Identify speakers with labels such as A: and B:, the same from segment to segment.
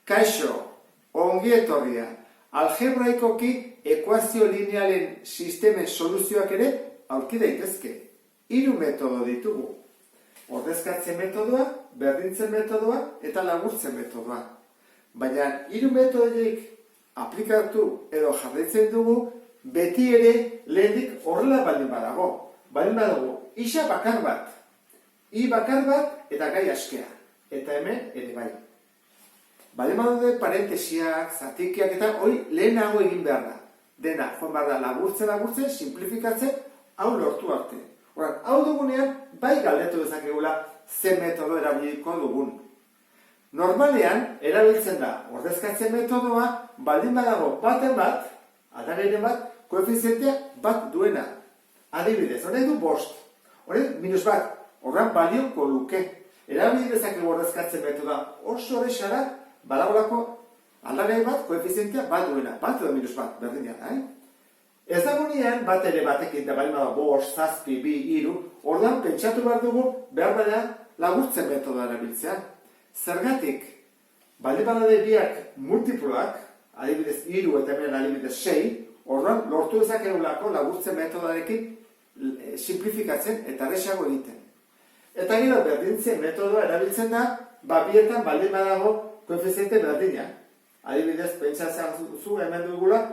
A: Kaixo, ongi etorria, algebraikoki ekuazio linealen sistemen soluzioak ere aurki daitezke. 3 metodo ditugu. Ordezkatze metodoa, berdintzen metodoa eta laburtzen metodoa. Baina 3 metodoik aplikatu edo jarraitzen dugu beti ere lehendik horrela baldin badago. Baldin badago, isa bakar bat, i bakar bat eta gai askea. Eta hemen ere bai. Baldin badaude parentesiak, zatikiak eta hori lehenago egin behar da. Dena, joan behar da laburtzen, simplifikatzen, hau lortu arte. Horan, hau dugunean, bai galdetu dezakegula ze metodo erabiliko dugun. Normalean, erabiltzen da, ordezkatzen metodoa, baldin badago baten bat, aldagairen bat, koefizientea bat duena. Adibidez, honek du 5, honek -1, horran balioko luke. Erabili dezakegu ordezkatzen metodoa oso errexara, badagolako aldagai bat, koefizientea bat duena, bat edo -1, berdinean, Ez dagoenean, bat ere batekin da baldin bada 5, 7, 2, 3, orduan pentsatu behar dugu, behar bada laburtzen metodoa erabiltzea. Zergatik, baldin badaude biak multiploak, adibidez 3 eta hemen adibidez 6, orduan lortu dezakegulako laburtzen metodoarekin simplifikatzen eta errazago egiten. Eta gero berdintzen metodoa erabiltzen da, bietan baldin badago koefiziente berdina. Adibidez, pentsatzen zu hemen dugula,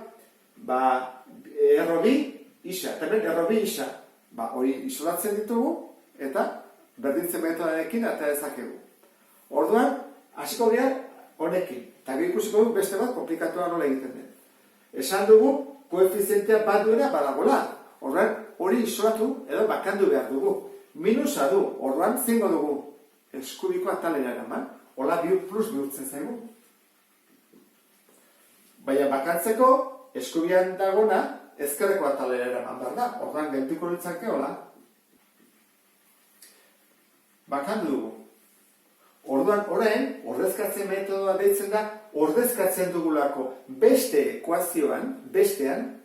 A: erro 2 isa, eta hemen erro 2 isa. Hori isolatzen ditugu, eta berdintzen metodoarekin eta dezakegu. Orduan, hasiko gara honekin. Eta ikusiko dugu beste bat komplikatua nola egiten den. Esan dugu, koefizientea bat duena badagola. Orduan, hori isolatu edo bakandu behar dugu. Minusa du, orduan zingo dugu eskubiko atalera eraman. Hola plus bihurtzen zaigu. Baina bakantzeko, eskubian dagona, ezkerreko atalera eraman behar da. Orduan, geltuko litzake hola. Bakandu dugu. Orduan, orain, ordezkatzen metodoa deitzen da, ordezkatzen dugulako beste ekuazioan, bestean,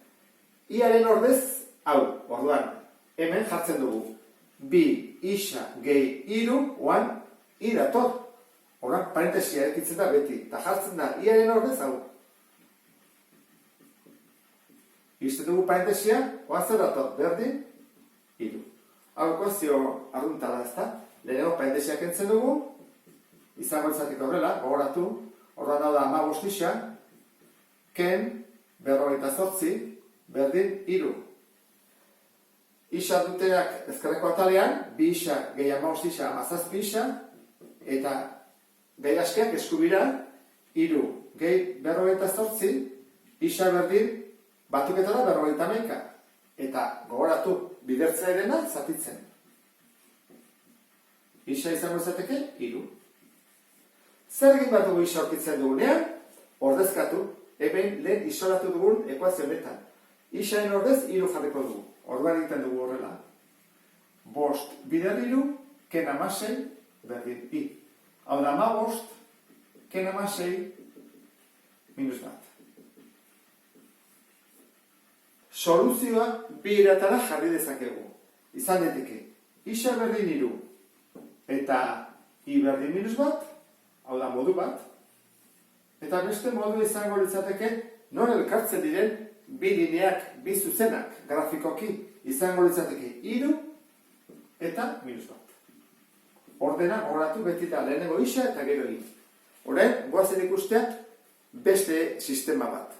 A: iaren ordez, hau, orduan, hemen jartzen dugu. 2 isa gehi 3, oan, i dator. Orduan, parentesia ekitzen da beti, eta jartzen da, iaren ordez, hau. Izte dugu parentesia, oan zer dator, berdin, 3. Hau ekuazio arruntala ez da, lehenengo parentesia kentzen dugu, izango izatik horrela, gogoratu, orduan hau da 15 isa, ken, 48, berdin, 3. Isa duteak ezkerreko atalean, 2 isa gehi 15 isa, 17 isa, eta gehi askeak eskubira, 3 gehi 48, isa berdin, batuketara 51. Eta gogoratu, bidertzea erena zatitzen. Isa izango izateke, 3. Zer egin bat dugu isa aurkitzen dugunean? Ordezkatu, hemen lehen isolatu dugun ekuazio honetan. Isaen ordez 3 jarriko dugu. Orduan egiten dugu horrela. 5 bider 3, ken 16, berdin i. Hau da 15, ken 16, -1. Soluzioa bi eratara jarri dezakegu. Izan daiteke, isa berdin 3, eta i berdin -1, hau da modu bat, eta beste modu izango litzateke non elkartzen diren bi lineak, bi zuzenak, grafikoki, izango litzateke 3 eta -1. Ordena horatu beti da lehenengo isa eta gero i. Orain, goazen ikustea beste sistema bat.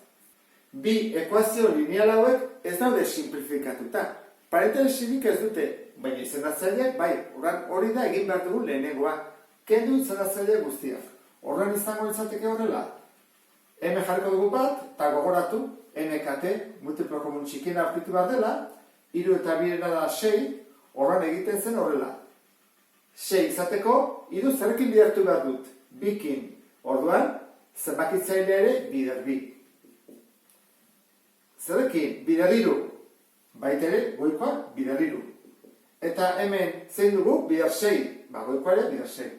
A: Bi ekuazio lineal hauek ez daude simplifikatuta. Parentesirik ez dute, baina izendatzaileak bai, hori da egin behar dugu lehenengoa. Kendu izendatzaile guztiak. Horren izango litzateke horrela. Hemen jarriko dugu bat, eta gogoratu, MKT, multiplo komun txikiena aurkitu behar dela, 3 eta 2 da 6, horren egiten zen horrela. 6 izateko, 3 zerrekin bidertu behar dut, bikin. Orduan, zenbakitzaile ere bider 2. Zerrekin, bider 3, baitere, goikoa, bider 3. Eta hemen zein dugu, bider 6, goikoa ere, bider 6.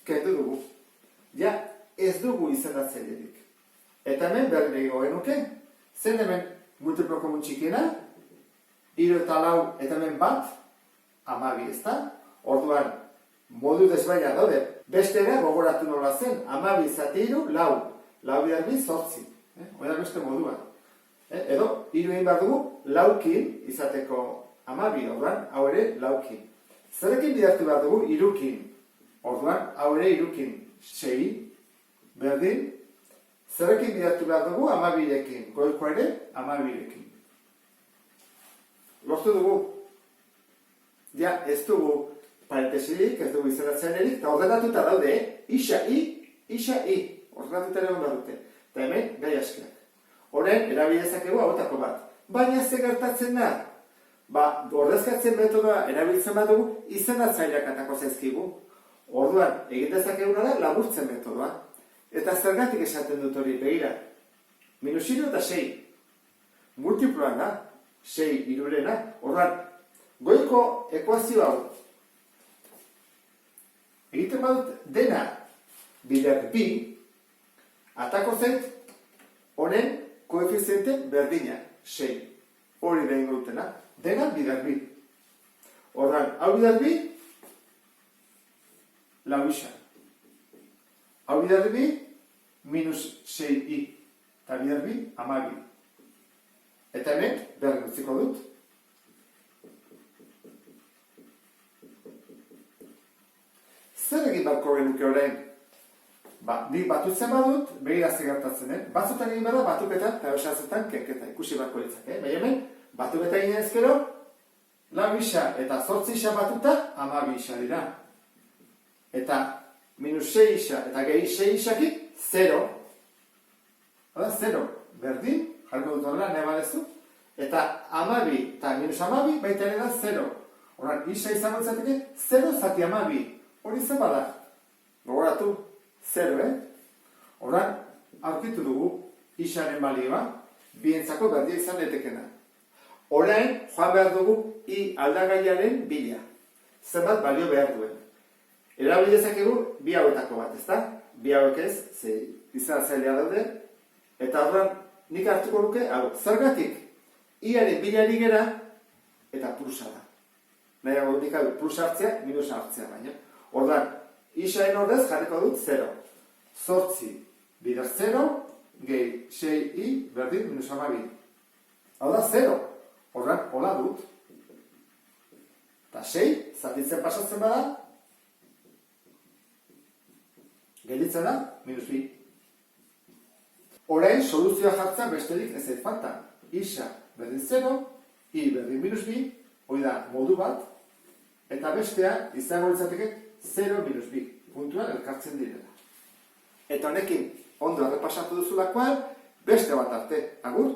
A: Kendu dugu. Ja, ez dugu izendatzailerik. Eta hemen berdin egingo genuke, zen hemen multiplo komun txikiena, 3 eta 4 eta hemen 1, 12, ezta? Orduan, modu desbaina daude. Bestera gogoratu nola zen, 12 zati 3, 4. 4 bidar 2, 8. Hori da beste modua. Edo, 3 egin behar dugu, 4kin izateko 12, orduan, hau ere 4kin. Zerekin bidartu behar dugu, 3kin. Orduan, hau ere 3kin. 6, berdin. Zerekin bidartu behar dugu, 12rekin. Goikoa ere, 12rekin. Lortu dugu. Ja, ez dugu parentesirik, ez dugu izenatzeanerik, eta ordenatuta daude, isa, i. Ordenatuta ere onda dute. Eta hemen, gai askiak. Horen, erabilezakegu hauetako bat. Baina ze gertatzen da? Ordezkatzen metodoa erabiltzen badugu, izenatzaileak atako zaizkigu. Orduan, egin dezakeguna da laburtzen metodoa. Eta zergatik esaten dut hori, begira. -3 eta 6. Multiploan da, 6 irurena. Orduan, goiko ekuazio hau. Egiten badut dena bider bi, atako zait honen koefiziente berdina, 6. Hori da ingo dutena, dena bider bi. Orduan, hau bider bi, lau isa. Hau bider bi, -6i. Eta bider bi, 12. Eta hemen, berdin utziko dut. Zer egin barko genuke orain? Nik batutzen badut, begira gertatzen, batzutan egin bada, batuketan eta besazetan kenketa, ikusi barko ditzak. Baina hemen, batuketa egin ezkero, 4 isa eta 8 isa batuta, 12 isa dira. Eta -6 isa eta gehi 6 isakik, 0. Hora, 0. Berdin, jarko dut horrela, nahi badezu. Eta 12 eta -12 baita ere da 0. Hora, isa izango izateke, 0 zati 12. Hori zen bada. Gogoratu, 0, Horan, aurkitu dugu isaren balioa, bientzako berdia izan letekena. Orain, joan behar dugu i aldagaiaren bila. Zenbat balio behar duen. Erabilezakegu bi hauetako bat, ezta? Bi hauek ez, ze izanatzailea daude. Eta horren, nik hartuko nuke, hau, zergatik, iaren bilari gera, eta plusa da. Nahiago nik hau, plus hartzea, minus hartzea baina. Ordan, isaen ordez jarriko dut 0. 8 bider 0, gehi 6i berdin -12. Hau da 0. Ordan, hola dut. Eta 6, zatitzen pasatzen bada, gelditzen da, -2. Orain, soluzioa jartzen besterik ez ez falta. Isa berdin 0, i berdin -2, hori da modu bat, eta bestea izango litzateke 0-2 puntuan elkartzen direla. Eta honekin ondo errepasatu duzulakoan, beste bat arte. Agur!